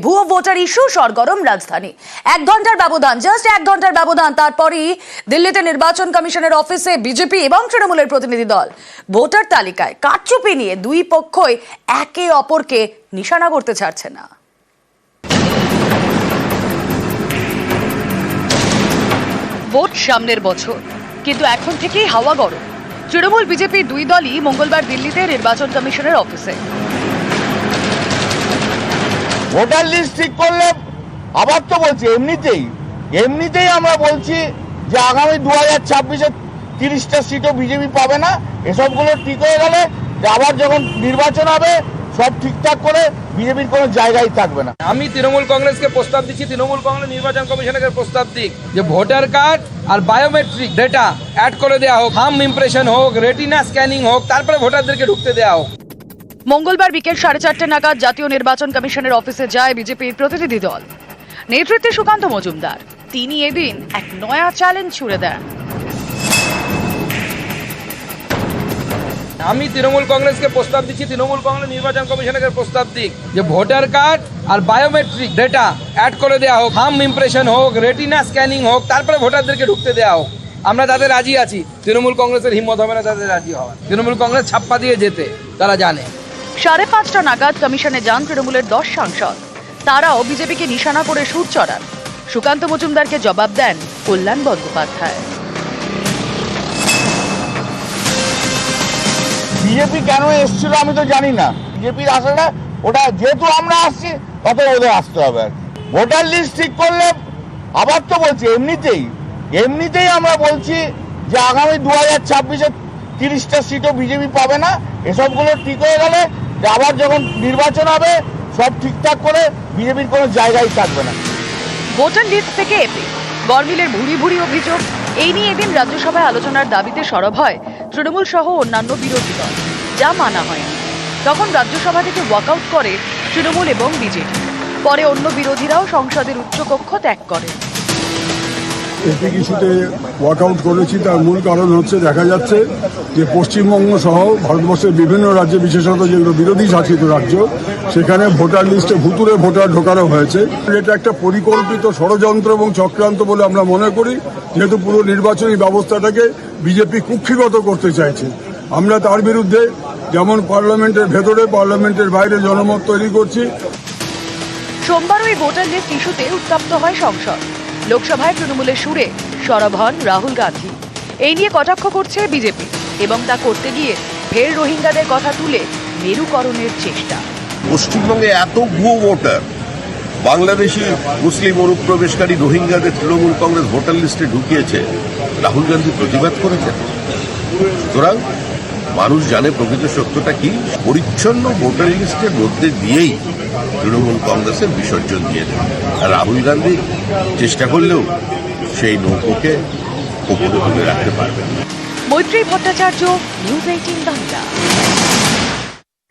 ভুয়ো voter issue সরগরম রাজধানী। 1 ঘন্টার ব্যবধান, জাস্ট 1 ঘন্টার ব্যবধান, তারপরই দিল্লিতে নির্বাচন কমিশনের অফিসে বিজেপি এবং তৃণমূলের প্রতিনিধি দল ভোটার তালিকায় কারচুপি নিয়ে দুই পক্ষই একে অপরকে নিশানা করতে ছাড়ছে না। ভোট সামনের বছর, কিন্তু এখন থেকেই হাওয়া গরম। তৃণমূল বিজেপি দুই দলই মঙ্গলবার দিল্লিতে নির্বাচন কমিশনের অফিসে। ভোটার লিস্ট ঠিক করলে আবার তো বলছি এমনিতেই আমরা বলছি যে আগামী 2026-এ 30টা সিটও বিজেপি পাবে না। এসবগুলো ঠিক হয়ে গেলে আবার যখন নির্বাচন হবে সব ঠিকঠাক করে বিজেপির কোনো জায়গায় থাকবে না। আমি তৃণমূল কংগ্রেসকে প্রস্তাব দিচ্ছি, তৃণমূল কংগ্রেস নির্বাচন কমিশনকে প্রস্তাব দিক যে ভোটার কার্ড আর বায়োমেট্রিক ডেটা অ্যাড করে দেওয়া হোক, থাম্ব ইমপ্রেশন হোক, রেটিনা স্ক্যানিং হোক, তারপরে ভোটারদেরকে ঢুকতে দেওয়া হোক। মঙ্গলবার বিকেল 4:30 নাগাদ জাতীয় নির্বাচন কমিশনের অফিসে যায় বিজেপির প্রতিনিধি দল। নেতৃত্বে সুকান্ত মজুমদার। তিনি এদিন এক নয়া চ্যালেঞ্জ ছুড়ে দেন। আমি তৃণমূল কংগ্রেসকে প্রস্তাব দিচ্ছি, তৃণমূল কংগ্রেস নির্বাচন কমিশনকে প্রস্তাব দিক যে ভোটার কার্ড আর বায়োমেট্রিক ডেটা অ্যাড করে দেওয়া হোক, থাম্ব ইমপ্রেশন হোক, রেটিনা স্ক্যানিং হোক, তারপরে ভোটারদেরকে ঢুকতে দেওয়া হোক। আমরা তাদের রাজি আছি। তৃণমূল কংগ্রেসের হিম্মত হবে না তাদের রাজি হওয়ার। তৃণমূল কংগ্রেস ছাপ্পা দিয়ে যেতে তারা জানে। 5:30 নাগাদ কমিশনে যান তৃণমূলের 10 সাংসদ। তারাও বিজেপিকে নিশানা করে সুর চড়ান। সুকান্ত মজুমদারকে জবাব দেন কল্যাণ বন্দ্যোপাধ্যায়। বিজেপি কেন এসেছিল আমি তো জানি না। বিজেপির আসাটা ওটা যেহেতু আমরা আসছি তত ওদের আসতে হবে। ভোটার লিস্ট ঠিক করলে আবার তো বলছি এমনিতেই আমরা বলছি যে আগামী 2026-এ 30টা সিটও বিজেপি পাবে না। এসবগুলো ঠিক হয়ে গেলে আবার যখন নির্বাচন হবে সব ঠিকঠাক করে বিজেপির কোনো জায়গায় থাকবে না। ভোটার লিস্ট থেকে এপি গরমিলের ভুরি ভুরি অভিযোগ, এই নিয়ে এদিন রাজ্যসভায় আলোচনার দাবিতে সরব হয় তৃণমূল সহ অন্যান্য বিরোধী দল, যা মানা হয়নি। তখন রাজ্যসভা থেকে ওয়াকআউট করে তৃণমূল এবং বিজেপি। পরে অন্য বিরোধীরাও সংসদের উচ্চকক্ষ ত্যাগ করেন। এপিক ইস্যুতে ওয়াকআউট করেছি, তার মূল কারণ হচ্ছে দেখা যাচ্ছে যে পশ্চিমবঙ্গ সহ ভারতবর্ষের বিভিন্ন রাজ্যে, বিশেষত যেগুলো বিরোধী শাসিত রাজ্য, সেখানে ভোটার লিস্টে ভুতুরে ভোটার ঢোকানো হয়েছে। এটা একটা পরিকল্পিত ষড়যন্ত্র এবং চক্রান্ত বলে আমরা মনে করি, যেহেতু পুরো নির্বাচনী ব্যবস্থাটাকে বিজেপি কুক্ষিগত করতে চাইছে। আমরা তার বিরুদ্ধে যেমন পার্লামেন্টের ভেতরে পার্লামেন্টের বাইরে জনমত তৈরি করছি। সোমবার ওই ভোটার লিস্ট ইস্যুতে উত্তপ্ত হয় সংসদ। লোকসভায় তৃণমূলের সুরে সরব হন রাহুল গান্ধী। এই নিয়ে কটাক্ষ করছে বিজেপি এবং তা করতে গিয়ে ফের রোহিঙ্গাদের কথা তুলে মেরুকরণের চেষ্টা। পশ্চিমবঙ্গে এত ভুয়ো ভোটার, বাংলাদেশি মুসলিম অনুপ্রবেশকারী রোহিঙ্গাদের তৃণমূল কংগ্রেস ভোটার লিস্টে ঢুকিয়েছে, রাহুল গান্ধী প্রতিবাদ করেছেন। সুতরাং মানুষ জানে প্রকৃত সত্যটা কি। পরিচ্ছন্ন ভোটার লিস্টের মধ্যে দিয়েই তৃণমূল কংগ্রেসের বিসর্জন দিয়ে দেবে। আর রাহুল গান্ধী চেষ্টা করলেও সেই নৌকোকে ওপরে তুলে রাখতে পারবে। মৈত্রী ভট্টাচার্য, নিউজ 18 বাংলা।